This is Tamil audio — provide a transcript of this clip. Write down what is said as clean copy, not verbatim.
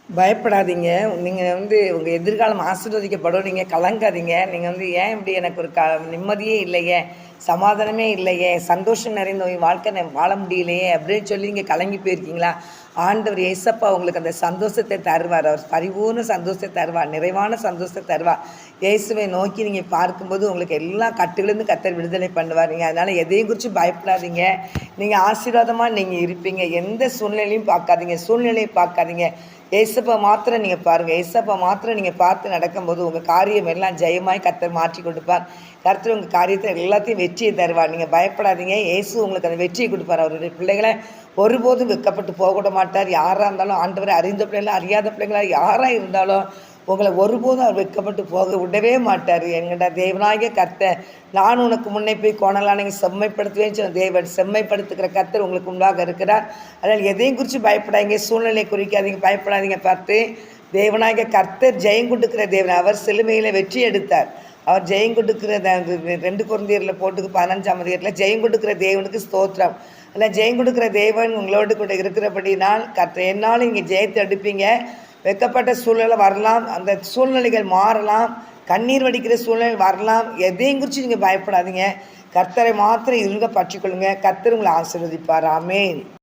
பயப்படாதீங்க. நீங்க உங்க எதிர்காலம் ஆசீர்வதிக்கப்படும். நீங்க கலங்காதீங்க. நீங்க ஏன் இப்படி எனக்கு ஒரு நிம்மதியே இல்லையே, சமாதானமே இல்லையே, சந்தோஷம் நிறைந்த ஒரு வாழ்க்கை நான் வாழ முடியலையே அப்படின்னு சொல்லி நீங்க கலங்கி போயிருக்கீங்களா? ஆண்டவர் இயேசப்பா உங்களுக்கு அந்த சந்தோஷத்தை தருவார். அவர் பரிபூர்ண சந்தோஷத்தை தருவார். நிறைவான சந்தோஷத்தை தருவார். இயேசுவை நோக்கி நீங்க பார்க்கும்போது உங்களுக்கு எல்லா கட்டுகளிலிருந்து கர்த்தர் விடுதலை பண்ணுவார். நீங்க அதனால எதையும் குறித்து பயப்படாதீங்க. நீங்க ஆசீர்வாதமா நீங்க இருப்பீங்க. எந்த சூழ்நிலையும் பார்க்காதீங்க. சூழ்நிலையை பார்க்காதீங்க. ஏசப்பா மாத்திரம் நீங்கள் பாருங்கள். ஏசப்பா மாத்திரம் நீங்கள் பார்த்து நடக்கும்போது உங்கள் காரியம் எல்லாம் ஜெயமாய் கர்த்தர் மாற்றி கொடுப்பார். கர்த்தர் உங்கள் காரியத்தை எல்லாத்தையும் வெற்றியை தருவார். நீங்கள் பயப்படாதீங்க. இயேசு உங்களுக்கு அந்த வெற்றியை கொடுப்பார். அவருடைய பிள்ளைகளை ஒருபோதும் வெட்கப்பட்டு போகவிட மாட்டார். யாராக இருந்தாலும் ஆண்டவரை அறிந்த பிள்ளைங்களா அறியாத பிள்ளைங்களா யாராக இருந்தாலும் உங்களை ஒருபோதும் அவர் வெட்கப்பட்டு போக விடவே மாட்டார். என்கிட்ட தேவனாகிய கர்த்தர் நான் உனக்கு முன்னே போய் கோணலானங்க செம்மைப்படுத்துவேன்னு சொன்ன தேவன் செம்மைப்படுத்துகிற கர்த்தர் உங்களுக்கு முன்பாக இருக்கிறார். அதனால் எதையும் குறித்து பயப்படாதீங்க. சூழ்நிலை குறிக்காதீங்க, பயப்படாதீங்க. பார்த்து தேவனாகிய கர்த்தர் ஜெயம் கொடுக்கிற தேவன். அவர் சிலுவையில் வெற்றி எடுத்தார். அவர் ஜெயம் கொடுக்கிற 2 கொரிந்தியரில் போட்டுக்கு 15ஆம் அதிகாரத்தில் ஜெயம் கொடுக்கிற தேவனுக்கு ஸ்தோத்திரம். அதில் ஜெயம் கொடுக்கிற தேவன் உங்களோடு கூட இருக்கிறபடினால் கர்த்தர் என்னாலும் நீங்கள் ஜெயத்தை எடுப்பீங்க. வெட்கப்பட்ட சூழ்நிலை வரலாம், அந்த சூழ்நிலைகள் மாறலாம், கண்ணீர் வடிக்கிற சூழ்நிலை வரலாம். எதையும் குறித்து நீங்கள் பயப்படாதீங்க. கர்த்தரை மாத்திரம் இருங்க பற்றிக்கொள்ளுங்க. கர்த்தர் உங்களை ஆசீர்வதிப்பார். ஆமென்.